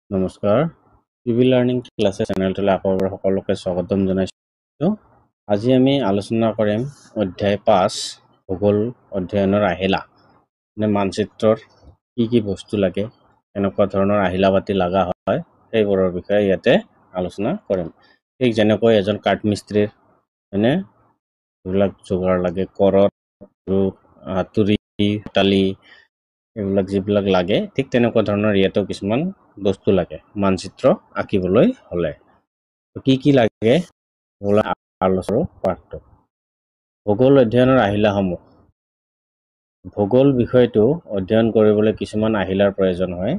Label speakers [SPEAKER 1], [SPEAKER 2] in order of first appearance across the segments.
[SPEAKER 1] নমস্কাৰ learning classes চেনেলটোলৈ আকৌ এবাৰ সকলোকে স্বাগতম জনাইছোঁ। আজি আমি আলোচনা কৰিম অধ্যায় 5 ভূগোল অধ্যয়নৰ আহিলা মানে মানচিত্ৰৰ কি বস্তু লাগে, এনেকুৱা ধৰণৰ আহিলা পাতি লগা হয় সেইবোৰৰ বিষয়ে ইয়াতে আলোচনা কৰিম। ঠিক যেনেকৈ এজন কাঠমিস্ত্ৰীৰ মানে যিবিলাক যোগাৰ লাগে, কৰত, হাতুৰি, তালি এইবিলাক যিবিলাক লাগে, ঠিক তেনেকুৱা ধৰণৰ ইয়াতো কিছুমান বস্তু লাগে মানচিত্ৰ আঁকিবলৈ হলে। কি লাগে আলোচনাৰ পাঠটো। ভূগোল অধ্যয়নৰ আহিলাসমূহ। ভূগোল বিষয়টো অধ্যয়ন কৰিবলৈ কিছুমান আহিলাৰ প্ৰয়োজন হয়।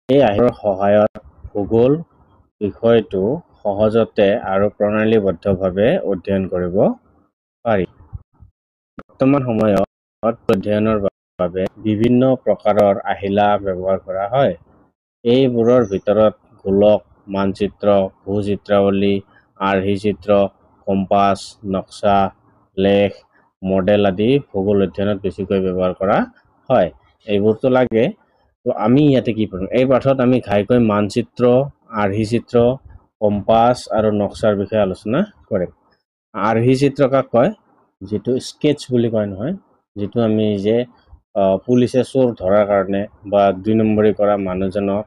[SPEAKER 1] এই আহিলাৰ সহায়ত ভূগোল বিষয়টো সহজতে আৰু প্ৰণালীবদ্ধভাৱে অধ্যয়ন কৰিব পাৰি। বৰ্তমান সময়ত অধ্যয়নৰ বাবে বিভিন্ন প্ৰকাৰৰ আহিলা ব্যৱহাৰ কৰা হয়। এইবোৰৰ ভিতৰত গোলক, মানচিত্ৰ, ভূচিত্ৰাৱলী, আৰ্হিচিত্ৰ, কম্পাছ, নক্সা, লেখ, মডেল আদি ভূগোল অধ্যয়নত বেছিকৈ ব্যৱহাৰ কৰা হয়। এইবোৰতো লাগে। তো আমি ইয়াতে কি কৰিম, এই পাঠত আমি ঘাইকৈ মানচিত্ৰ, আৰ্হিচিত্ৰ, কম্পাছ আৰু নক্সাৰ বিষয়ে আলোচনা কৰিম। আৰ্হিচিত্ৰ কাক কয়? যিটো স্কেটছ বুলি কয় নহয়, যিটো আমি যে পুলিচে চোৰ ধৰাৰ কাৰণে বা 2 নম্বৰী কৰা মানুহজনক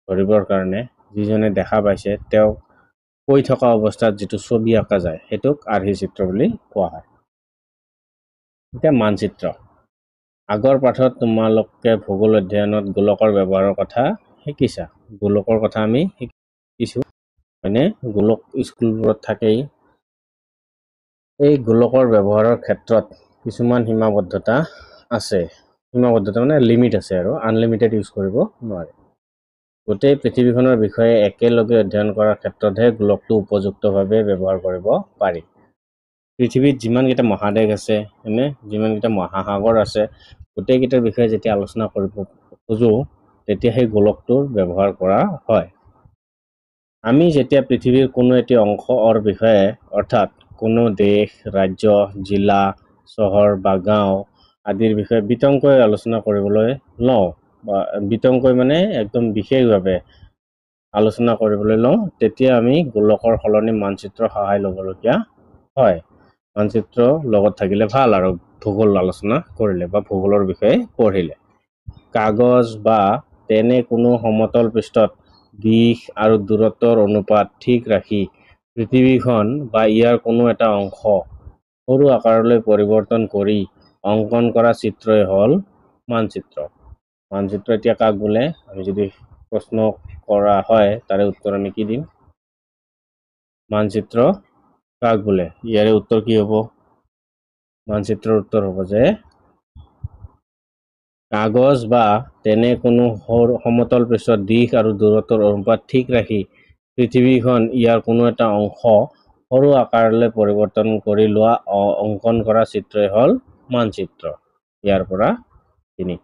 [SPEAKER 1] ধৰিবৰ কাৰণে যিজনে দেখা পাইছে তেওঁ কৈ থকা অৱস্থাত যিটো ছবি আঁকা যায় সেইটোক আৰ্হিচিত্ৰ বুলি কোৱা হয়। এতিয়া মানচিত্ৰ। আগৰ পাঠত তোমালোকে ভূগোল অধ্যয়নত গোলকৰ ব্যৱহাৰৰ কথা শিকিছা। গোলকৰ কথা আমি শিকিছোঁ, হয়নে? গোলক স্কুলবোৰত থাকেই। এই গোলকৰ ব্যৱহাৰৰ ক্ষেত্ৰত কিছুমান সীমাবদ্ধতা আছে। সীমাবদ্ধতা মানে লিমিট আছে আৰু আনলিমিটেড ইউজ কৰিব নোৱাৰে। গোটেই পৃথিৱীখনৰ বিষয়ে একেলগে অধ্যয়ন কৰাৰ ক্ষেত্ৰতহে গোলকটো উপযুক্তভাৱে ব্যৱহাৰ কৰিব পাৰি। পৃথিৱীত যিমানকেইটা মহাদেশ আছে, হয়নে, যিমানকেইটা মহাসাগৰ আছে, গোটেইকেইটাৰ বিষয়ে যেতিয়া আলোচনা কৰিব খোজো তেতিয়া সেই গোলকটোৰ ব্যৱহাৰ কৰা হয়। আমি যেতিয়া পৃথিৱীৰ কোনো এটি অংশৰ বিষয়ে অৰ্থাৎ কোনো দেশ, ৰাজ্য, জিলা, চহৰ বা গাঁও আদিৰ বিষয়ে বিতংকৈ আলোচনা কৰিবলৈ লওঁ, বা বিতংকৈ মানে একদম বিশেষভাৱে আলোচনা কৰিবলৈ লওঁ, তেতিয়া আমি গোলকৰ সলনি মানচিত্ৰৰ সহায় ল'বলগীয়া হয়। মানচিত্ৰ লগত থাকিলে ভাল আৰু ভূগোল আলোচনা কৰিলে বা ভূগোলৰ বিষয়ে পঢ়িলে। কাগজ বা তেনে কোনো সমতল পৃষ্ঠত দিশ আৰু দূৰত্বৰ অনুপাত ঠিক ৰাখি পৃথিৱীখন বা ইয়াৰ কোনো এটা অংশ সৰু আকাৰলৈ পৰিৱৰ্তন কৰি অংকন কৰা চিত্ৰই হ'ল মানচিত্ৰ। মানচিত্ৰ এতিয়া কাক বোলে? আমি যদি প্ৰশ্ন কৰা হয় তাৰে উত্তৰ আমি কি দিম? মানচিত্ৰ কাক বোলে? ইয়াৰে উত্তৰ কি হ'ব? মানচিত্ৰৰ উত্তৰ হ'ব যে কাগজ বা তেনে কোনো সমতল পৃষ্ঠত দিশ আৰু দূৰত্বৰ অনুপাত ঠিক ৰাখি পৃথিৱীখন ইয়াৰ কোনো এটা অংশ সৰু আকাৰলৈ পৰিৱৰ্তন কৰি লোৱা অংকন কৰা চিত্ৰই হ'ল মানচিত্ৰ। ইয়াৰ পৰা 3।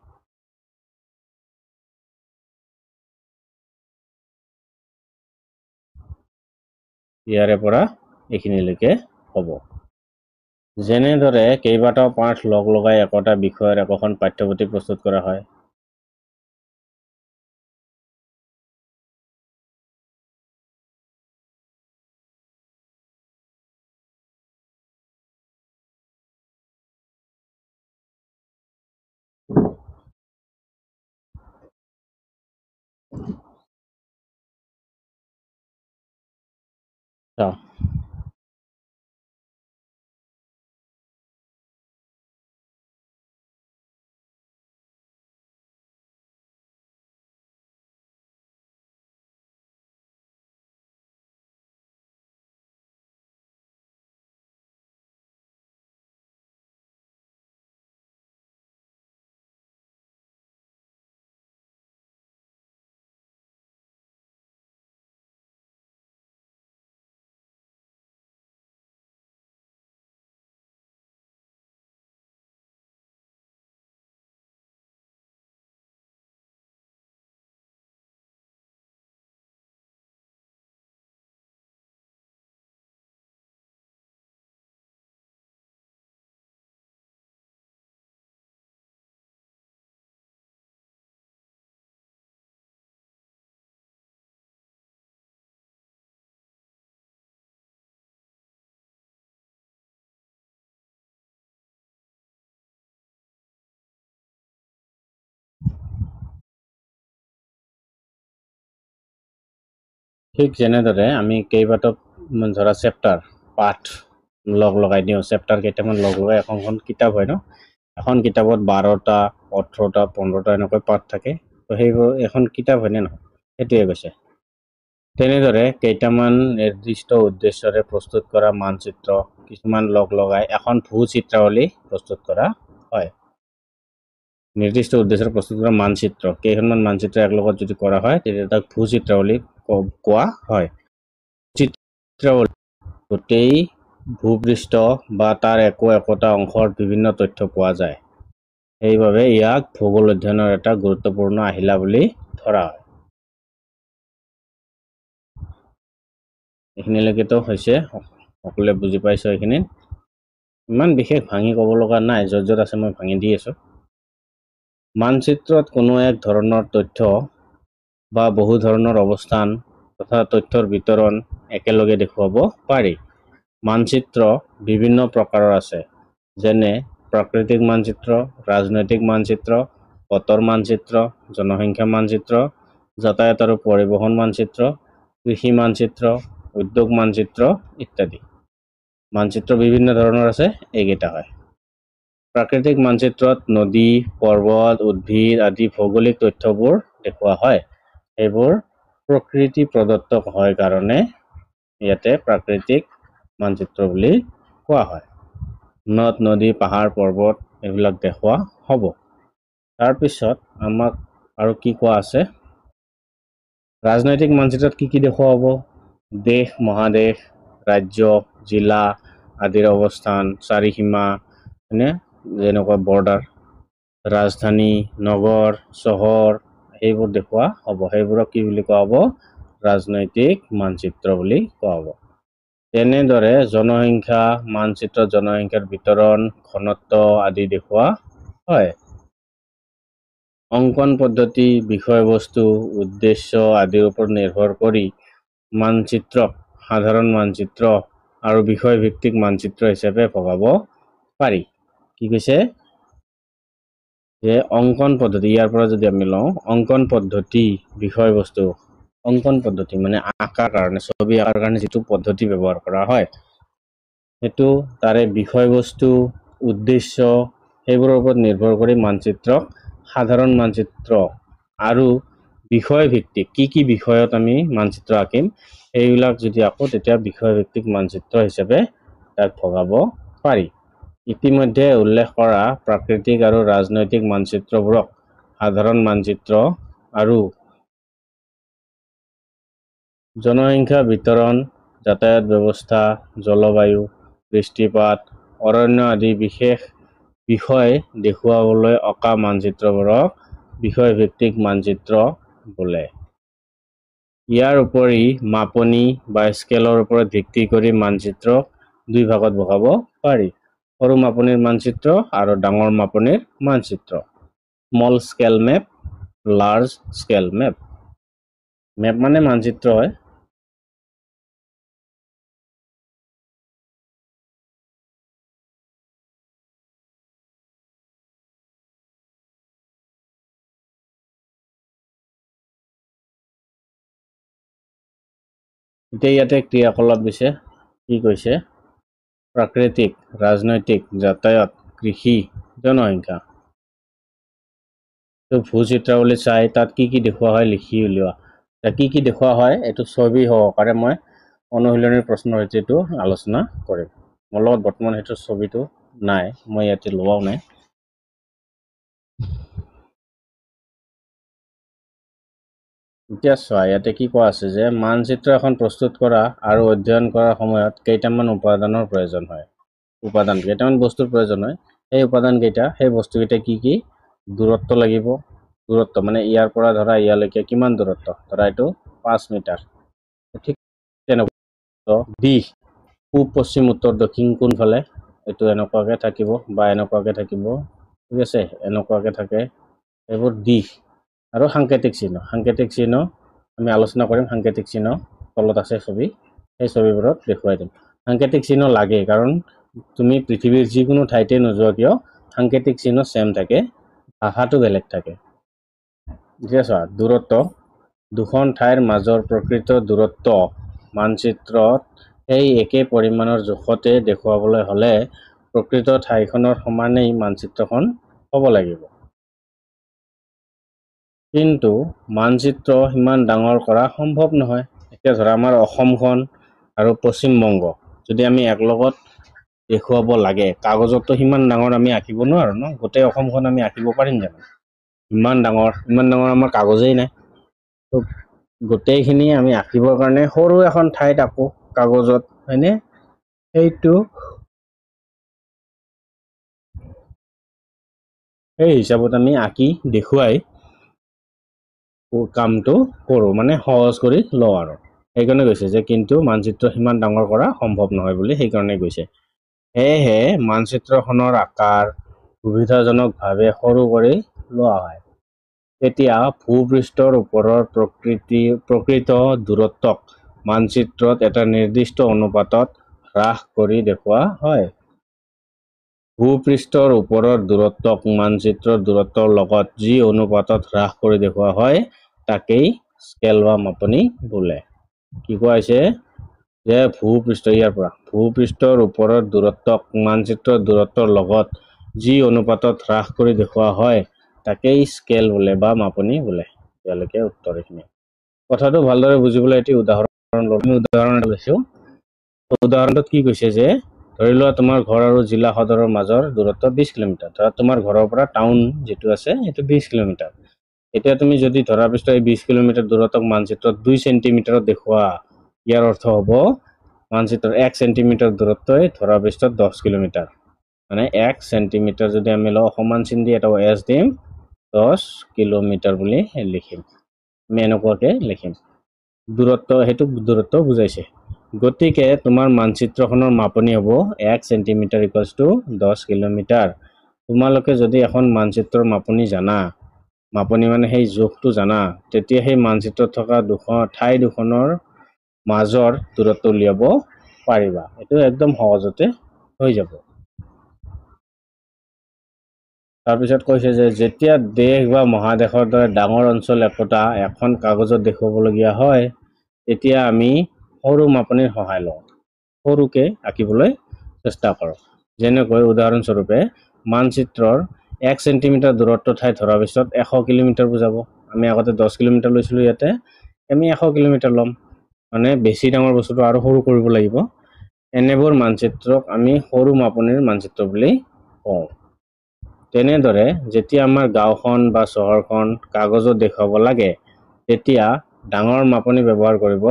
[SPEAKER 1] ইয়াৰে পৰা এইখিনিলৈকে হ'ব। যেনেদৰে কেইবাটাও পাঠ লগ লগাই একোটা বিষয়ৰ একোখন পাঠ্যপুথি প্ৰস্তুত কৰা হয়। চাওঁ। ঠিক যেনেদৰে আমি কেইবাটাও ধৰা চেপ্টাৰ পাঠ লগ লগাই দিওঁ, চেপ্টাৰ কেইটামান লগ লগাই এখন কিতাপ হয় ন, এখন কিতাপত 12টা 18টা 15টা এনেকৈ পাঠ থাকে। তো সেইবোৰ এখন কিতাপ হয়নে নহয়, সেইটোৱে কৈছে। তেনেদৰে কেইটামান নিৰ্দিষ্ট উদ্দেশ্যৰে প্ৰস্তুত কৰা মানচিত্ৰ কিছুমান লগ লগাই এখন ভূ-চিত্ৰাৱলী প্ৰস্তুত কৰা হয়। নিৰ্দিষ্ট উদ্দেশ্যৰে প্ৰস্তুত কৰা মানচিত্ৰ কেইখনমান মানচিত্ৰ একলগত যদি কৰা হয় তেতিয়া তাক ভূ-চিত্ৰাৱলী কোৱা হয়। চিত্ৰাৱলী গোটেই ভূপৃষ্ঠ বা তাৰ একোটা অংশৰ বিভিন্ন তথ্য পোৱা যায়, সেইবাবে ইয়াক ভূগোল অধ্যয়নৰ এটা গুৰুত্বপূৰ্ণ আহিলা বুলি ধৰা হয়। এইখিনিলৈকেতো হৈছে, সকলোৱে বুজি পাইছো। এইখিনি ইমান বিশেষ ভাঙি ক'ব লগা নাই, য'ত য'ত আছে মই ভাঙি দি আছো। মানচিত্ৰত কোনো এক ধৰণৰ তথ্য বা বহু ধৰণৰ অৱস্থান তথা তথ্যৰ বিতৰণ একেলগে দেখুৱাব পাৰি। মানচিত্ৰ বিভিন্ন প্ৰকাৰৰ আছে, যেনে প্ৰাকৃতিক মানচিত্ৰ, ৰাজনৈতিক মানচিত্ৰ, বতৰ মানচিত্ৰ, জনসংখ্যা মানচিত্ৰ, যাতায়াত আৰু পৰিবহণ মানচিত্ৰ, কৃষি মানচিত্ৰ, উদ্যোগ মানচিত্ৰ ইত্যাদি। মানচিত্ৰ বিভিন্ন ধৰণৰ আছে, এইকেইটা হয়। প্ৰাকৃতিক মানচিত্ৰত নদী, পৰ্বত, উদ্ভিদ আদি ভৌগোলিক তথ্যবোৰ দেখুওৱা হয়। এইবোৰ প্ৰকৃতি প্ৰদত্ত হয় কাৰণে ইয়াতে প্ৰাকৃতিক মানচিত্ৰ বুলি কোৱা হয়। নদ নদী পাহাৰ পৰ্বত এইবিলাক দেখুওৱা হ'ব। তাৰপিছত আমাক আৰু কি কোৱা আছে, ৰাজনৈতিক মানচিত্ৰত কি দেখুওৱা হ'ব, দেশ, মহাদেশ, ৰাজ্য, জিলা আদিৰ অৱস্থান, চাৰিসীমা, যেনেকুৱা বৰ্ডাৰ, ৰাজধানী, নগৰ, চহৰ সেইবোৰ দেখুওৱা হ'ব। সেইবোৰক কি বুলি কোৱা হ'ব, ৰাজনৈতিক মানচিত্ৰ বুলি কোৱা হ'ব। তেনেদৰে জনসংখ্যা মানচিত্ৰত জনসংখ্যাৰ বিতৰণ, ঘনত্ব আদি দেখুওৱা হয়। অংকন পদ্ধতি, বিষয়বস্তু, উদ্দেশ্য আদিৰ ওপৰত নিৰ্ভৰ কৰি মানচিত্ৰক সাধাৰণ মানচিত্ৰ আৰু বিষয়ভিত্তিক মানচিত্ৰ হিচাপে ভগাব পাৰি। কি কৈছে যে অংকন পদ্ধতি, ইয়াৰ পৰা যদি আমি লওঁ অংকন পদ্ধতি, বিষয়বস্তু, অংকন পদ্ধতি মানে আঁকাৰ কাৰণে, ছবি আঁকাৰ কাৰণে যিটো পদ্ধতি ব্যৱহাৰ কৰা হয় সেইটো তাৰে বিষয়বস্তু, উদ্দেশ্য সেইবোৰৰ ওপৰত নিৰ্ভৰ কৰি মানচিত্ৰক সাধাৰণ মানচিত্ৰ আৰু বিষয়ভিত্তিক কি বিষয়ত আমি মানচিত্ৰ আঁকিম এইবিলাক যদি আঁকো তেতিয়া বিষয়ভিত্তিক মানচিত্ৰ হিচাপে তাক ভগাব পাৰি। ইতিমধ্যে উল্লেখ কৰা প্ৰাকৃতিক আৰু ৰাজনৈতিক মানচিত্ৰবোৰক সাধাৰণ মানচিত্ৰ আৰু জনসংখ্যা বিতৰণ, যাতায়াত ব্যৱস্থা, জলবায়ু, বৃষ্টিপাত, অৰণ্য আদি বিশেষ বিষয় দেখুৱাবলৈ অঁকা মানচিত্ৰবোৰক বিষয়ভিত্তিক মানচিত্ৰ বোলে। ইয়াৰ উপৰি মাপনি বা স্কেলৰ ওপৰত ভিত্তি কৰি মানচিত্ৰক দুই ভাগত ভগাব পাৰি, সৰু মাপনিৰ মানচিত্ৰ আৰু ডাঙৰ মাপনিৰ মানচিত্ৰ। Small scale map, large scale map. Map মানে মানচিত্ৰ হয়। এতিয়া ইয়াতে ক্ৰিয়াকলাপ দিছে, কি কৈছে, প্ৰাকৃতিক, ৰাজনৈতিক, যাতায়াত, কৃষি, জনসংখ্যা। তো ভূ-চিত্ৰাৱলী চাই তাত কি দেখুওৱা হয় লিখি উলিওৱা। কি দেখুওৱা হয় এইটো ছবি সহকাৰে মই অনুশীলনীৰ প্ৰশ্নৰ সৈতে এইটো আলোচনা কৰিম। মোৰ লগত বৰ্তমান সেইটো ছবিটো নাই, মই ইয়াতে লোৱাও নাই। এতিয়া চোৱা, ইয়াতে কি কোৱা আছে যে মানচিত্ৰ এখন প্ৰস্তুত কৰা আৰু অধ্যয়ন কৰাৰ সময়ত কেইটামান উপাদানৰ প্ৰয়োজন হয়। কেইটামান বস্তুৰ প্ৰয়োজন হয়। সেই উপাদান কেইটা, সেই বস্তুকেইটা কি দূৰত্ব লাগিব, দূৰত্ব মানে ইয়াৰ পৰা ধৰা ইয়ালৈকে কিমান দূৰত্ব, ধৰা এইটো 5 মিটাৰ। ঠিক তেনেকুৱা দিশ, পূব, পশ্চিম, উত্তৰ, দক্ষিণ কোনফালে, এইটো এনেকুৱাকে থাকিব বা এনেকুৱাকে থাকিব, ঠিক আছে, এনেকুৱাকে থাকে, এইবোৰ দিশ। আৰু সাংকেতিক চিহ্ন আমি আলোচনা কৰিম। সাংকেতিক চিহ্ন তলত আছে ছবি, সেই ছবিবোৰত দেখুৱাই দিম। সাংকেতিক চিহ্ন লাগে কাৰণ তুমি পৃথিৱীৰ যিকোনো ঠাইতে নোযোৱা কিয় সাংকেতিক চিহ্ন চেম থাকে, ভাষাটো বেলেগ থাকে। ঠিক আছে, দূৰত্ব দুখন ঠাইৰ মাজৰ প্ৰকৃত দূৰত্ব মানচিত্ৰত সেই একে পৰিমাণৰ জোখতে দেখুৱাবলৈ হ'লে প্ৰকৃত ঠাইখনৰ সমানেই মানচিত্ৰখন হ'ব লাগিব। কিন্তু মানচিত্ৰ সিমান ডাঙৰ কৰা সম্ভৱ নহয়। এতিয়া ধৰা আমাৰ অসমখন আৰু পশ্চিমবংগ যদি আমি একলগত দেখুৱাব লাগে, কাগজতো সিমান ডাঙৰ আমি আঁকিব নোৱাৰো ন, গোটেই অসমখন আমি আঁকিব পাৰিম জানো? ইমান ডাঙৰ আমাৰ কাগজেই নাই। তো গোটেইখিনি আমি আঁকিবৰ কাৰণে সৰু এখন ঠাইত আঁকো কাগজত, হয়নে? সেই হিচাপত আমি আঁকি দেখুৱাই কামটো কৰোঁ, মানে সহজ কৰি লওঁ আৰু। সেইকাৰণে কৈছে যে কিন্তু মানচিত্ৰ সিমান ডাঙৰ কৰা সম্ভৱ নহয় বুলি সেইকাৰণে কৈছে। সেয়েহে মানচিত্ৰখনৰ আকাৰ সুবিধাজনকভাৱে সৰু কৰি লোৱা হয়। তেতিয়া ভূপৃষ্ঠৰ ওপৰৰ প্ৰকৃত দূৰত্বক মানচিত্ৰত এটা নিৰ্দিষ্ট অনুপাতত হ্ৰাস কৰি দেখুওৱা হয়। ভূপৃষ্ঠৰ ওপৰৰ দূৰত্বক মানচিত্ৰৰ দূৰত্বৰ লগত যি অনুপাতত হ্ৰাস কৰি দেখুওৱা হয় তাকেই স্কেল বা মাপনি বোলে। কি কোৱা হৈছে যে ভূপৃষ্ঠৰ ওপৰৰ দূৰত্বক মানচিত্ৰৰ দূৰত্বৰ লগত যি অনুপাতত হ্ৰাস কৰি দেখুওৱা হয় তাকেই স্কেল বোলে বা মাপনি বোলে। এতিয়ালৈকে উত্তৰ এইখিনি। কথাটো ভালদৰে বুজিবলৈ এটি উদাহৰণ লৈছো। উদাহৰণটোত কি কৈছে যে ধৰি লোৱা তোমাৰ ঘৰ আৰু জিলা সদৰৰ মাজৰ দূৰত্ব 20 কিলোমিটাৰ। ধৰা তোমাৰ ঘৰৰ পৰা টাউন যিটো আছে সেইটো 20 কিলোমিটাৰ। এতিয়া তুমি যদি ধৰা পৃষ্ঠ এই 20 কিলোমিটাৰ দূৰত্বক মানচিত্ৰত 2 চেণ্টিমিটাৰত দেখুওৱা, ইয়াৰ অৰ্থ হ'ব মানচিত্ৰৰ 1 চেণ্টিমিটাৰ দূৰত্বই ধৰা পৃষ্ঠত 10 কিলোমিটাৰ। মানে 1 চেণ্টিমিটাৰ যদি আমি লওঁ, সমান চিন দি এটা এছ দিম, 10 কিলোমিটাৰ বুলি লিখিম। আমি এনেকুৱাকৈ লিখিম। সেইটো দূৰত্ব বুজাইছে। গতিকে তোমাৰ মানচিত্ৰখনৰ মাপনি হ'ব 1 চেণ্টিমিটাৰ ইকুৱেলছ টু 10 কিলোমিটাৰ। তোমালোকে যদি এখন মানচিত্ৰৰ মাপনি জানা, মাপনি মানে সেই জোখটো জানা, তেতিয়া সেই মানচিত্ৰত থকা ঠাই দুখনৰ মাজৰ দূৰত্ব উলিয়াব পাৰিবা। এইটো একদম সহজতে হৈ যাব। তাৰপিছত কৈছে যে যেতিয়া দেশ বা মহাদেশৰ দৰে ডাঙৰ অঞ্চল একোটা এখন কাগজত দেখুৱাবলগীয়া হয়, তেতিয়া আমি সৰু মাপনিৰ সহায় লওঁ। সৰুকে আঁকিবলৈ চেষ্টা কৰোঁ। যেনেকৈ উদাহৰণস্বৰূপে মানচিত্ৰৰ 1 চেণ্টিমিটাৰ দূৰত্ব ঠাই ধৰা পিছত 100 কিলোমিটাৰ বুজাব। আমি আগতে 10 কিলোমিটাৰ লৈছিলোঁ, ইয়াতে আমি 100 কিলোমিটাৰ ল'ম। মানে বেছি ডাঙৰ বস্তুটো আৰু সৰু কৰিব লাগিব। এনেবোৰ মানচিত্ৰক আমি সৰু মাপনিৰ মানচিত্ৰ বুলি কওঁ। তেনেদৰে যেতিয়া আমাৰ গাঁওখন বা চহৰখন কাগজত দেখুৱাব লাগে, তেতিয়া ডাঙৰ মাপনি ব্যৱহাৰ কৰিব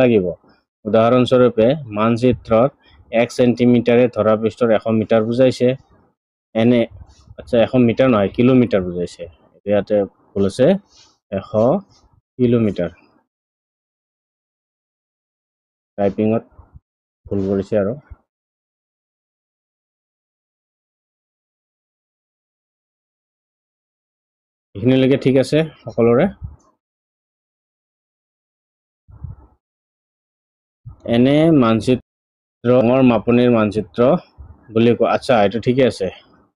[SPEAKER 1] লাগিব। উদাহৰণস্বৰূপে মানচিত্ৰত 1 চেণ্টিমিটাৰে ধৰা পৃষ্ঠৰ 100 মিটাৰ বুজাইছে। 100 মিটাৰ নহয়, কিলোমিটাৰ বুজাইছে। ইয়াতে ভুল আছে, 100 কিলোমিটাৰ। টাইপিঙত ভুল কৰিছে আৰু। এইখিনিলৈকে ঠিক আছে সকলোৰে? এনে মানচিত্ৰ ডাঙৰ মাপনিৰ মানচিত্ৰ বুলি কোৱা। আচ্ছা, এইটো ঠিকে আছে,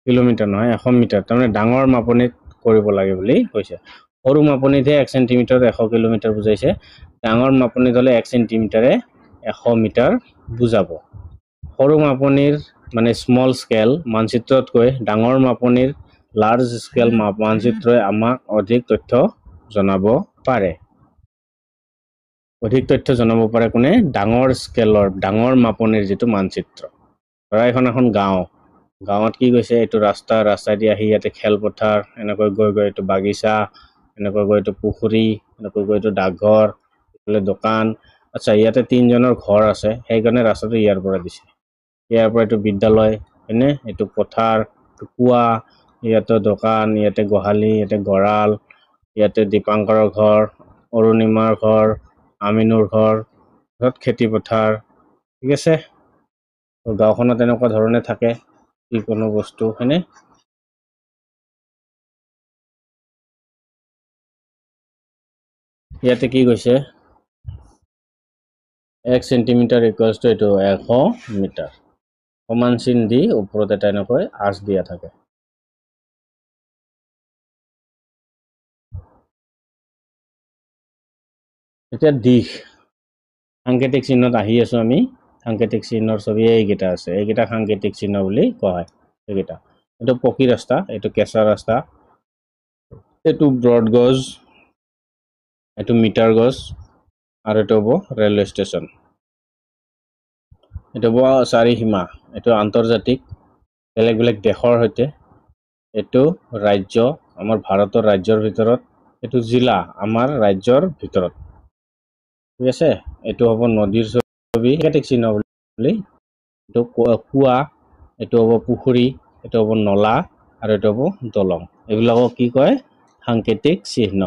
[SPEAKER 1] কিলোমিটাৰ নহয়, 100 মিটাৰ। তাৰমানে ডাঙৰ মাপনিত কৰিব লাগে বুলি কৈছে। সৰু মাপনিতহে 1 চেণ্টিমিটাৰত 100 কিলোমিটাৰ বুজাইছে। ডাঙৰ মাপনিত হ'লে 1 চেণ্টিমিটাৰে 100 মিটাৰ বুজাব। সৰু মাপনিৰ মানে স্মল স্কেল মানচিত্ৰতকৈ ডাঙৰ মাপনিৰ লাৰ্জ স্কেল মানচিত্ৰই আমাক অধিক তথ্য জনাব পাৰে। কোনে? ডাঙৰ স্কেলৰ, ডাঙৰ মাপনিৰ যিটো মানচিত্ৰ। ধৰা এখন গাঁও, গাঁৱত কি কৈছে, এইটো ৰাস্তাইদি আহি ইয়াতে খেলপথাৰ, এনেকৈ গৈ এইটো বাগিচা, এনেকৈ গৈ এইটো পুখুৰী, এনেকৈ গৈ এইটো ডাকঘৰ, এইফালে দোকান। আচ্ছা, ইয়াতে 3জনৰ ঘৰ আছে, সেইকাৰণে ৰাস্তাটো ইয়াৰ পৰা দিছে। ইয়াৰ পৰা এইটো বিদ্যালয়, হয়নে? এইটো পথাৰ, কুঁৱা, ইয়াতে দোকান, ইয়াতে গোহালি, ইয়াতে গঁৰাল, ইয়াতে দীপাংকৰৰ ঘৰ, অৰুণিমাৰ ঘৰ, আমিনুৰ ঘৰ, খেতি পথাৰ। ঠিক আছে? গাঁওখনত এনেকুৱা ধৰণে থাকে যিকোনো বস্তু, হয়নে? ইয়াতে কি কৈছে, 1 চেণ্টিমিটাৰ ইকুৱেলছ টু এইটো 100 মিটাৰ। সমান চিন দি ওপৰত এটা এনেকৈ আঁচ দিয়া থাকে। এতিয়া দিশ সাংকেতিক চিহ্নত আহি আছো আমি সাংকেতিক চিহ্নৰ ছবি এইকেইটা আছে এইকেইটা সাংকেতিক চিহ্ন বুলি কোৱা হয় এইকেইটা এইটো পকী ৰাস্তা এইটো কেঁচা ৰাস্তা এইটো ব্ৰড গজ এইটো মিটাৰ গজ আৰু এইটো হ'ব ৰেলৱে ষ্টেচন এইটো হ'ব চাৰিসীমা এইটো আন্তৰ্জাতিক বেলেগ বেলেগ দেশৰ সৈতে এইটো ৰাজ্য আমাৰ ভাৰতৰ ৰাজ্যৰ ভিতৰত এইটো জিলা আমাৰ ৰাজ্যৰ ভিতৰত ঠিক আছে এইটো হ'ব নদীৰ ছবি সাংকেতিক চিহ্ন বুলি এইটো কুৱা এইটো হ'ব পুখুৰী এইটো হ'ব নলা আৰু এইটো হ'ব দলং এইবিলাকক কি কয় সাংকেতিক চিহ্ন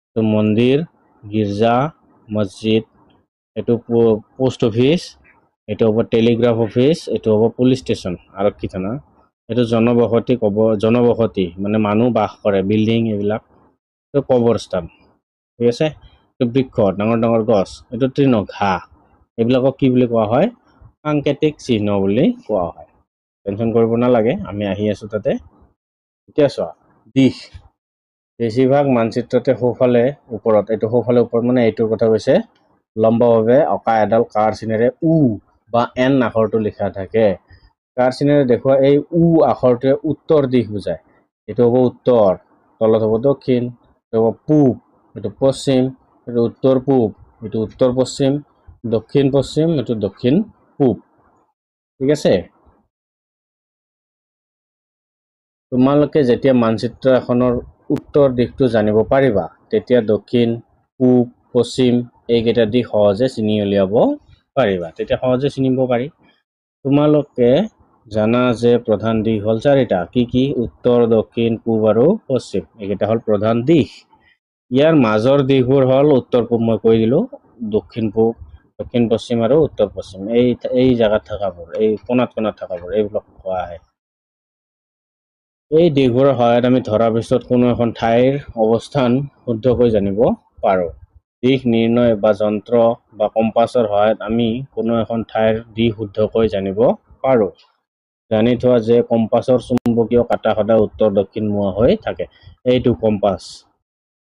[SPEAKER 1] এইটো মন্দিৰ গীৰ্জা মছজিদ এইটো পোষ্ট অফিচ এইটো হ'ব টেলিগ্ৰাফ অফিচ এইটো হ'ব পুলিচ ষ্টেচন আৰক্ষী থানা এইটো জনবসতি মানে মানুহ বাস কৰে বিল্ডিং এইবিলাক এইটো কবৰস্থান ঠিক আছে এইটো বৃক্ষ ডাঙৰ ডাঙৰ গছ এইটো তৃণ ঘাঁহ এইবিলাকক কি বুলি কোৱা হয় সাংকেতিক চিহ্ন বুলি কোৱা হয় টেনশ্যন কৰিব নালাগে আমি আহি আছো তাতে এতিয়া চোৱা দিশ বেছিভাগ মানচিত্ৰতে সোঁফালে ওপৰত এইটো সোঁফালে ওপৰত মানে এইটোৰ কথা কৈছে লম্বভাৱে অঁকা এডাল কাৰ চিনেৰে উ বা এন আখৰটো লিখা থাকে কাৰ চিনেৰে দেখুওৱা এই উ আখৰটোৱে উত্তৰ দিশ বুজায় এইটো হ'ব উত্তৰ তলত হ'ব দক্ষিণ এইটো হ'ব পূব এইটো পশ্চিম এইটো উত্তৰ পূব এইটো উত্তৰ পশ্চিম দক্ষিণ পশ্চিম এইটো দক্ষিণ পূব ঠিক আছে তোমালোকে যেতিয়া মানচিত্ৰ এখনৰ উত্তৰ দিশটো জানিব পাৰিবা তেতিয়া দক্ষিণ পূব পশ্চিম এইকেইটা দিশ সহজে চিনি উলিয়াব পাৰিবা তেতিয়া সহজে চিনিব পাৰি তোমালোকে জানা যে প্ৰধান দিশ হ'ল চাৰিটা কি উত্তৰ দক্ষিণ পূব আৰু পশ্চিম এইকেইটা হ'ল প্ৰধান দিশ ইয়াৰ মাজৰ দিশবোৰ হ'ল উত্তৰ পূব মই কৈ দিলোঁ দক্ষিণ পূব দক্ষিণ পশ্চিম আৰু উত্তৰ পশ্চিম এই জায়গাত থকাবোৰ এই কোণাত থকাবোৰ এইবিলাক কোৱা হয় এই দিশবোৰৰ সহায়ত আমি ধৰাৰ পিছত কোনো এখন ঠাইৰ অৱস্থান শুদ্ধকৈ জানিব পাৰোঁ দিশ নিৰ্ণয় বা যন্ত্ৰ বা কম্পাছৰ সহায়ত আমি কোনো এখন ঠাইৰ দিশ শুদ্ধকৈ জানিব পাৰোঁ জানি থোৱা যে কম্পাছৰ চুম্বকীয় কাঁটা সদায় উত্তৰ দক্ষিণ মুৱা হৈ থাকে এইটো কম্পাছ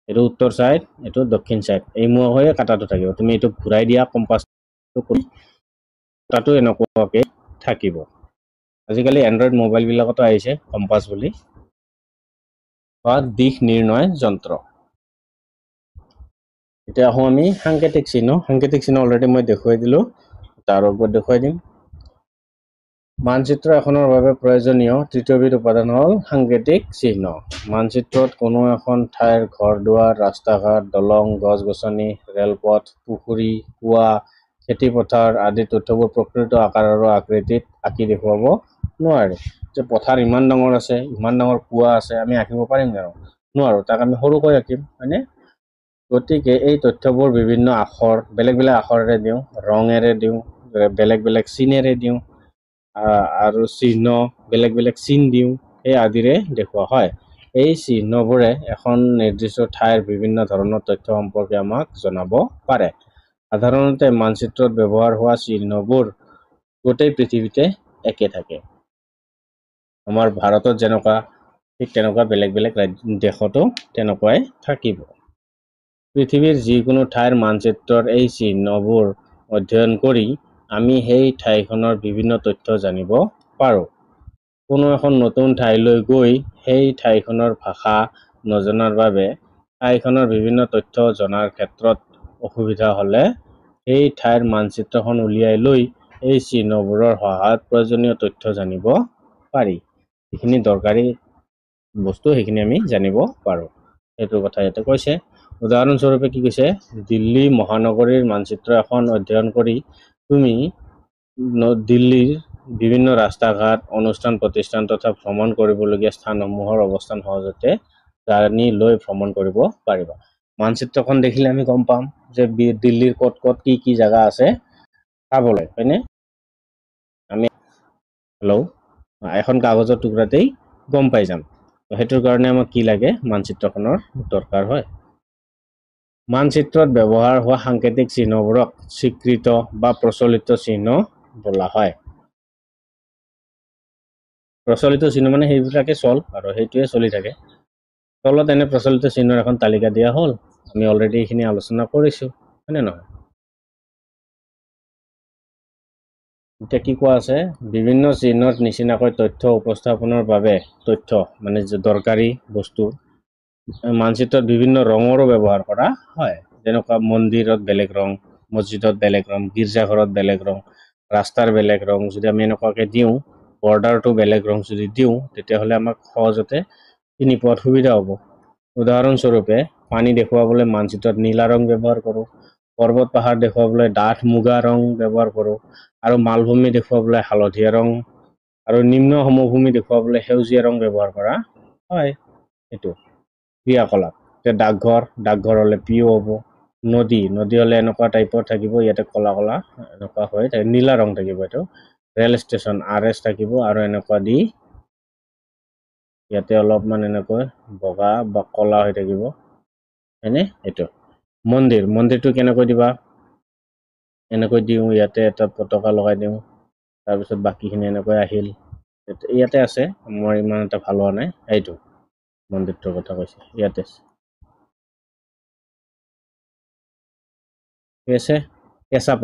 [SPEAKER 1] এইটো উত্তৰ চাইড এইটো দক্ষিণ চাইড এই মুৱা হৈয়ে কাঁটাটো থাকিব তুমি এইটো ঘূৰাই দিয়া কম্পাছটো কাঁটাটো এনেকুৱাকৈ থাকিব আজিকালি এণ্ড্ৰইড মোবাইলবিলাকতো আহিছে কম্পাছ বুলি বা দিশ নিৰ্ণয় যন্ত্ৰ এতিয়া আহোঁ আমি সাংকেতিক চিহ্ন অলৰেডি মই দেখুৱাই দিলোঁ তাৰ ওপৰত দেখুৱাই দিম মানচিত্ৰ এখনৰ বাবে প্ৰয়োজনীয় তৃতীয়বিধ উপাদান হ'ল সাংকেতিক চিহ্ন মানচিত্ৰত কোনো এখন ঠাইৰ ঘৰ দুৱাৰ ৰাস্তা ঘাট দলং গছ গছনি ৰেলপথ পুখুৰী কুঁৱা খেতিপথাৰ আদি তথ্যবোৰ প্ৰকৃত আকাৰ আৰু আকৃতিত আঁকি দেখুৱাব নোৱাৰে যে পথাৰ ইমান ডাঙৰ আছে ইমান ডাঙৰ কুঁৱা আছে আমি আঁকিব পাৰিম জানো নোৱাৰোঁ তাক আমি সৰুকৈ আঁকিম হয়নে গতিকে এই তথ্যবোৰ বিভিন্ন আখৰ বেলেগ বেলেগ আখৰেৰে দিওঁ ৰঙেৰে দিওঁ বেলেগ বেলেগ চিনেৰে দিওঁ আৰু চিহ্ন বেলেগ বেলেগ চিন দিওঁ এই আদিৰে দেখুওৱা হয় এই চিহ্নবোৰে এখন নিৰ্দিষ্ট ঠাইৰ বিভিন্ন ধৰণৰ তথ্য সম্পৰ্কে আমাক জনাব পাৰে সাধাৰণতে মানচিত্ৰত ব্যৱহাৰ হোৱা চিহ্নবোৰ গোটেই পৃথিৱীতে একে থাকে আমাৰ ভাৰতত যেনেকুৱা ঠিক তেনেকুৱা বেলেগ বেলেগ দেশতো তেনেকুৱাই থাকিব পৃথিৱীৰ যিকোনো ঠাইৰ মানচিত্ৰৰ এই চিহ্নবোৰ অধ্যয়ন কৰি আমি সেই ঠাইখনৰ বিভিন্ন তথ্য জানিব পাৰোঁ কোনো এখন নতুন ঠাইলৈ গৈ সেই ঠাইখনৰ ভাষা নজনাৰ বাবে ঠাইখনৰ বিভিন্ন তথ্য জনাৰ ক্ষেত্ৰত অসুবিধা হ'লে সেই ঠাইৰ মানচিত্ৰখন উলিয়াই লৈ এই চিহ্নবোৰৰ সহায়ত প্ৰয়োজনীয় তথ্য জানিব পাৰি যিখিনি দৰকাৰী বস্তু সেইখিনি আমি জানিব পাৰোঁ সেইটো কথা ইয়াতে কৈছে উদাহৰণস্বৰূপে কি কৈছে দিল্লী মহানগৰীৰ মানচিত্ৰ এখন অধ্যয়ন কৰি তুমি দিল্লীৰ বিভিন্ন ৰাস্তা ঘাট অনুষ্ঠান প্ৰতিষ্ঠান তথা ভ্ৰমণ কৰিবলগীয়া স্থানসমূহৰ অৱস্থান সহজতে জানি লৈ ভ্ৰমণ কৰিব পাৰিবা মানচিত্ৰখন দেখিলে আমি গম পাম যে দিল্লীৰ ক'ত ক'ত কি জায়গা আছে চাবলৈ হয়নে আমি হেল্ল' এখন কাগজৰ টুকুৰাতেই গম পাই যাম সেইটোৰ কাৰণে আমাক কি লাগে মানচিত্ৰখনৰ দৰকাৰ হয় মানচিত্ৰত ব্যৱহাৰ হোৱা সাংকেতিক চিহ্নবোৰক স্বীকৃত বা প্ৰচলিত চিহ্ন বোলা হয় প্ৰচলিত চিহ্ন মানে সেইবিলাকে চল আৰু সেইটোৱে চলি থাকে তলত এনে প্ৰচলিত চিহ্নৰ এখন তালিকা দিয়া হ'ল আমি অলৰেডি এইখিনি আলোচনা কৰিছোঁ হয়নে নহয়? এতিয়া কি কোৱা আছে, বিভিন্ন চিহ্নৰ নিচিনাকৈ তথ্য উপস্থাপনৰ বাবে তথ্য মানে যে দৰকাৰী বস্তু মানচিত্ৰত বিভিন্ন ৰঙৰো ব্যৱহাৰ কৰা হয়। যেনেকুৱা মন্দিৰত বেলেগ ৰং, মছজিদত বেলেগ ৰং, গীৰ্জাঘৰত বেলেগ ৰং, ৰাস্তাৰ বেলেগ ৰং যদি আমি এনেকুৱাকৈ দিওঁ, বৰ্ডাৰটো বেলেগ ৰং যদি দিওঁ, তেতিয়াহ'লে আমাক সহজতে চিনি পোৱাত সুবিধা হ'ব। উদাহৰণস্বৰূপে পানী দেখুৱাবলৈ মানচিত্ৰত নীলা ৰং ব্যৱহাৰ কৰোঁ, পৰ্বত পাহাৰ দেখুৱাবলৈ ডাঠ মুগা ৰং ব্যৱহাৰ কৰোঁ, আৰু মালভূমি দেখুৱাবলৈ হালধীয়া ৰং আৰু নিম্ন সমভূমি দেখুৱাবলৈ সেউজীয়া ৰং ব্যৱহাৰ কৰা হয়। এইটো ক্ৰিয়াকলাপ। এতিয়া ডাকঘৰ হ'লে পিঅ' হ'ব, নদী হ'লে এনেকুৱা টাইপৰ থাকিব, ইয়াতে কলা এনেকুৱা হয়, নীলা ৰং থাকিব। এইটো ৰেল ষ্টেচন RS থাকিব, আৰু এনেকুৱা দি ইয়াতে অলপমান এনেকৈ বগা বা কলা হৈ থাকিব, হয়নে? এইটো মন্দিৰটো কেনেকৈ দিবা, এনেকৈ দিওঁ, ইয়াতে এটা পতাকা লগাই দিওঁ, তাৰপিছত বাকীখিনি এনেকৈ আহিল, ইয়াতে আছে, মোৰ ইমান এটা ভাল হোৱা নাই। এইটো মন্দিৰটোৰ কথা কৈছে, ইয়াতে ঠিক আছে। কেঁচা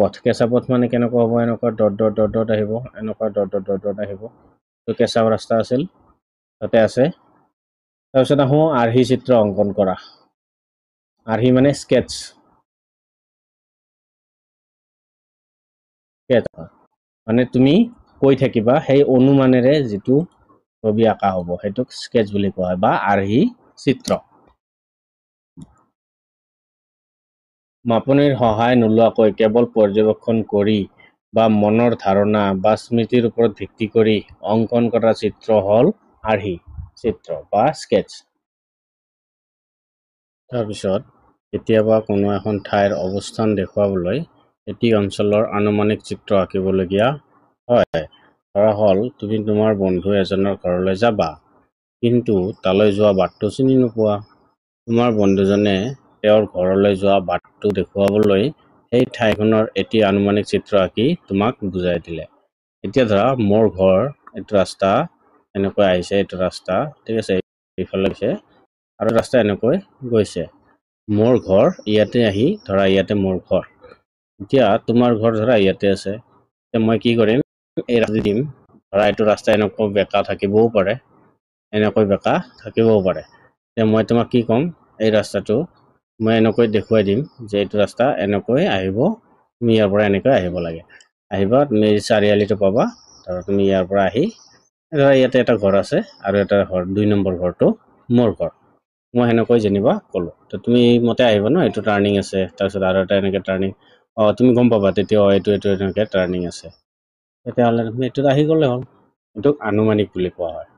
[SPEAKER 1] পথ মানে কেনেকুৱা হ'ব, এনেকুৱা ডট আহিব, এনেকুৱা ডট আহিব। তো কেঁচা ৰাস্তা আছিল, তাতে আছে। তাৰপিছত আহোঁ আৰ্হি চিত্ৰ অংকন কৰা। আৰ্হি মানে স্কেটছ, মানে তুমি কৈ থাকিবা, সেই অনুমানেৰে যিটো ছবি আঁকা হ'ব সেইটোক স্কেটছ বুলি কোৱা হয়, বা আৰ্হি চিত্ৰ। মাপনিৰ সহায় নোলোৱাকৈ কেৱল পৰ্যবেক্ষণ কৰি বা মনৰ ধাৰণা বা স্মৃতিৰ ওপৰত ভিত্তি কৰি অংকন কৰা চিত্ৰ হ'ল আৰ্হি চিত্ৰ বা স্কেটছ। তাৰপিছত কেতিয়াবা কোনো এখন ঠাইৰ অৱস্থান দেখুৱাবলৈ এটি অঞ্চলৰ আনুমানিক চিত্ৰ আঁকিবলগীয়া হয়। ধৰা হ'ল তুমি তোমাৰ বন্ধু এজনৰ ঘৰলৈ যাবা, কিন্তু তালৈ যোৱা বাটটো চিনি নোপোৱা। তোমাৰ বন্ধুজনে তেওঁৰ ঘৰলৈ যোৱা বাটটো দেখুৱাবলৈ সেই ঠাইখনৰ এটি আনুমানিক চিত্ৰ আঁকি তোমাক বুজাই দিলে। এতিয়া ধৰা মোৰ ঘৰ, এইটো ৰাস্তা এনেকৈ আহিছে, এইটো ৰাস্তা ঠিক আছে, এইফালে গৈছে, আৰু ৰাস্তা এনেকৈ গৈছে। মোৰ ঘৰ ইয়াতে আহি ধৰা ইয়াতে মোৰ ঘৰ। এতিয়া তোমাৰ ঘৰ ধৰা ইয়াতে আছে, এতিয়া মই কি কৰিম, এই ৰাস্তা দিম, ধৰা এইটো ৰাস্তা এনেকৈ বেঁকা থাকিবও পাৰে, এনেকৈ বেঁকা থাকিবও পাৰে। এতিয়া মই তোমাক কি ক'ম, এই ৰাস্তাটো মই এনেকৈ দেখুৱাই দিম যে এইটো ৰাস্তা এনেকৈ আহিব, তুমি ইয়াৰ পৰা এনেকৈ আহিব লাগে। আহিবা, তুমি চাৰিআলিটো পাবা, ধৰা তুমি ইয়াৰ পৰা আহি ধৰা ইয়াতে এটা ঘৰ আছে, আৰু এটা ঘৰ 2 নম্বৰ ঘৰটো মোৰ ঘৰ। মই সেনেকৈ যেনিবা ক'লোঁ, তো তুমি মতে আহিবা ন, এইটো টাৰ্ণিং আছে, তাৰপিছত আৰু এটা এনেকৈ টাৰ্ণিং, তুমি গম পাবা তেতিয়া এইটো এনেকৈ টাৰ্ণিং আছে, তেতিয়াহ'লে তুমি এইটোত আহি গ'লে হ'ল। এইটোক আনুমানিক বুলি কোৱা হয়।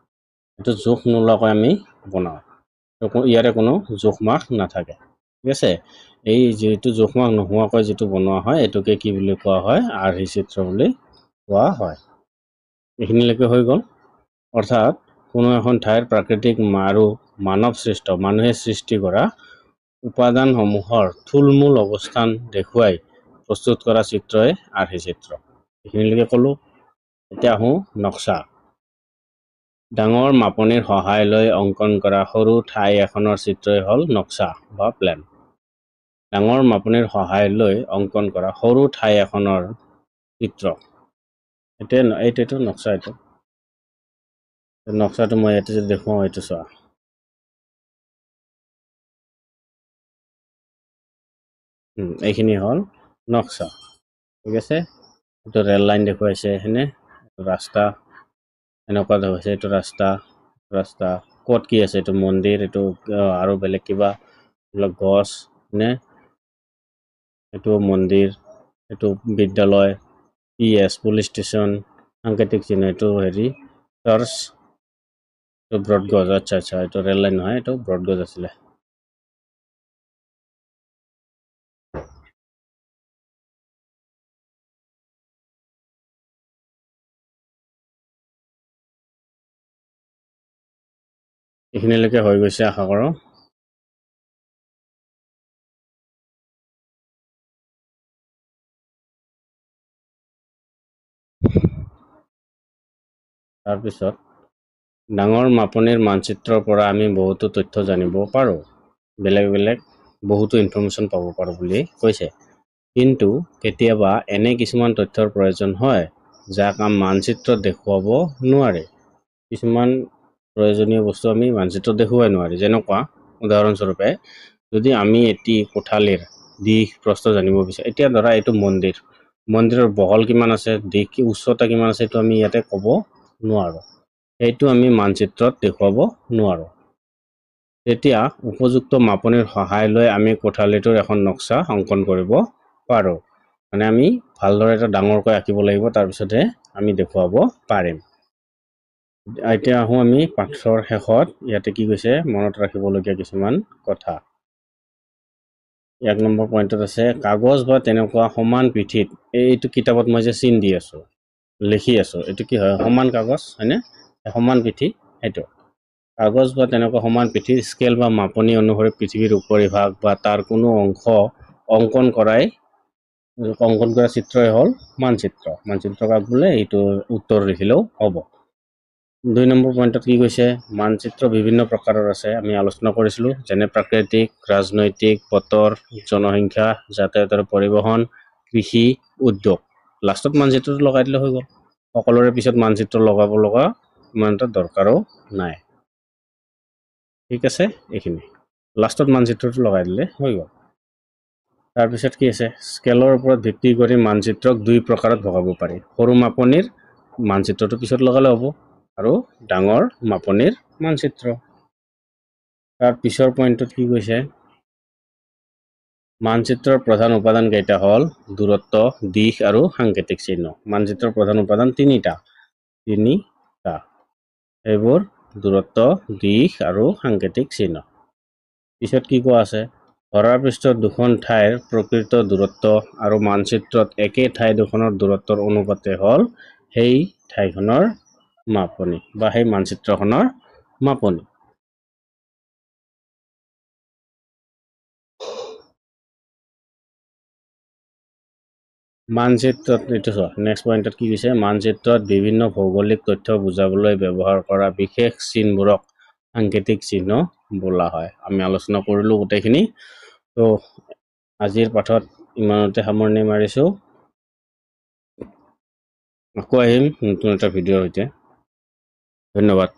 [SPEAKER 1] এইটো জোখ নোলোৱাকৈ আমি বনাওঁ, ইয়াৰে কোনো জোখ মাখ নাথাকে, ঠিক আছে। এই যিটো জোখ মাখ নোহোৱাকৈ যিটো বনোৱা হয়, এইটোকে কি বুলি কোৱা হয়, আৰ্হি চিত্ৰ বুলি কোৱা হয়। এইখিনিলৈকে হৈ গ'ল। অৰ্থাৎ কোনো এখন ঠাইৰ প্ৰাকৃতিক আৰু মানুহে সৃষ্টি কৰা উপাদানসমূহৰ থুলমূল অৱস্থান দেখুৱাই প্ৰস্তুত কৰা চিত্ৰই আৰ্হি চিত্ৰ। এইখিনিলৈকে ক'লোঁ। এতিয়া আহোঁ নক্সা। ডাঙৰ মাপনিৰ সহায় লৈ অংকন কৰা সৰু ঠাই এখনৰ চিত্ৰই হ'ল নক্সা বা প্লেন। ডাঙৰ মাপনিৰ সহায় লৈ অংকন কৰা সৰু ঠাই এখনৰ চিত্ৰ, এইটো নক্সা। এইটো নক্সাটো মই ইয়াতে যদি দেখুৱাওঁ, এইটো চোৱা, এইখিনি হ'ল নক্সা, ঠিক আছে। এইটো ৰেল লাইন দেখুৱাইছে, হয়নে, ৰাস্তা এনেকুৱা দেখুৱাইছে, এইটো ৰাস্তা ক'ত কি আছে, এইটো মন্দিৰ, এইটো আৰু বেলেগ কিবা গছ, নে এইটো মন্দিৰ, এইটো বিদ্যালয়, পুলিচ ষ্টেচন, সাংকেতিক চিহ্ন, এইটো হেৰি চাৰ্চ, এইটো ব্ৰডগজ, আচ্ছা, এইটো ৰেল লাইন নহয়, এইটো ব্ৰডগজ আছিলে। এইখিনিলৈকে হৈ গৈছে, আশা কৰোঁ। তাৰপিছত ডাঙৰ মাপনিৰ মানচিত্ৰৰ পৰা আমি বহুতো তথ্য জানিব পাৰোঁ, বেলেগ বহুতো ইনফৰ্মেশ্যন পাব পাৰোঁ বুলি কৈছে। কিন্তু কেতিয়াবা এনে কিছুমান তথ্যৰ প্ৰয়োজন হয় যাক মানচিত্ৰত দেখুৱাব নোৱাৰে। কিছুমান প্ৰয়োজনীয় বস্তু আমি মানচিত্ৰত দেখুৱাই নোৱাৰি। যেনেকুৱা উদাহৰণস্বৰূপে যদি আমি এটি কোঠালিৰ দিশ প্ৰস্থ জানিব বিচাৰোঁ, এতিয়া ধৰা এইটো মন্দিৰৰ বহল কিমান আছে, দিশ উচ্চতা কিমান আছে, এইটো আমি ইয়াতে ক'ব নোৱাৰো। সেইটো আমি মানচিত্ৰত দেখুৱাব নোৱাৰো। তেতিয়া উপযুক্ত মাপনিৰ সহায় লৈ আমি কোঠালিটোৰ এখন নক্সা অংকন কৰিব পাৰো। মানে আমি ভালদৰে এটা ডাঙৰকৈ আঁকিব লাগিব, তাৰপিছতহে আমি দেখুৱাব পাৰিম। এতিয়া আহোঁ আমি পাঠৰ শেষত। ইয়াতে কি কৈছে মনত ৰাখিবলগীয়া কিছুমান কথা। 1 নম্বৰ পইণ্টত আছে কাগজ বা তেনেকুৱা সমান পিঠিত, এইটো কিতাপত মই যে চিন দি আছো, লিখি আছো, এইটো কি হয়? সমান কাগজ, হয়নে? সমান পিঠি, সেইটো কাগজ বা তেনেকুৱা সমান পিঠিৰ স্কেল বা মাপনি অনুসৰি পৃথিৱীৰ উপৰিভাগ বা তাৰ কোনো অংশ অংকন কৰা চিত্ৰই হ'ল মানচিত্ৰ। মানচিত্ৰ কাক বোলে? এইটো উত্তৰ লিখিলেও হ'ব। 2 নম্বৰ পইণ্টত কি কৈছে? মানচিত্ৰ বিভিন্ন প্ৰকাৰৰ আছে, আমি আলোচনা কৰিছিলো, যেনে প্ৰাকৃতিক, ৰাজনৈতিক, বতৰ, জনসংখ্যা, যাতায়াতৰ, পৰিবহণ, কৃষি, উদ্যোগ। লাষ্টত মানচিত্ৰটো লগাই দিলে হৈ গ'ল। সকলোৰে পিছত মানচিত্ৰ লগাব লগা ইমান এটা দৰকাৰো নাই। ঠিক আছে, এইখিনি লাষ্টত মানচিত্ৰটো লগাই দিলে হৈ গ'ল। তাৰপিছত কি আছে? স্কেলৰ ওপৰত ভিত্তি কৰি মানচিত্ৰক 2 প্ৰকাৰত ভগাব পাৰি। সৰু মাপনিৰ মানচিত্ৰটো পিছত লগালে হ'ব, আৰু ডাঙৰ মাপনিৰ মানচিত্ৰ। তাৰ পিছৰ পইণ্টত কি কৈছে? মানচিত্ৰৰ প্ৰধান উপাদান কেইটা হ'ল দূৰত্ব, দিশ আৰু সাংকেতিক চিহ্ন। মানচিত্ৰৰ প্ৰধান উপাদান তিনিটা। এইবোৰ দূৰত্ব, দিশ আৰু সাংকেতিক চিহ্ন। পিছত কি কোৱা আছে? ধৰা পৃষ্ঠত দুখন ঠাইৰ প্ৰকৃত দূৰত্ব আৰু মানচিত্ৰত একে ঠাই দুখনৰ দূৰত্বৰ অনুপাতে হ'ল সেই ঠাইখনৰ মাপনি বা সেই মানচিত্ৰখনৰ মাপনি। মানচিত্ৰত এইটো চোৱা, নেক্সট পইণ্টত কি কৈছে? মানচিত্ৰত বিভিন্ন ভৌগোলিক তথ্য বুজাবলৈ ব্যৱহাৰ কৰা বিশেষ চিনবোৰক সাংকেতিক চিহ্ন বোলা হয়। আমি আলোচনা কৰিলো গোটেইখিনি। তো আজিৰ পাঠত ইমানতে সামৰণি মাৰিছো। আকৌ আহিম নতুন এটা ভিডিঅ'ৰ সৈতে। ধন্যবাদ।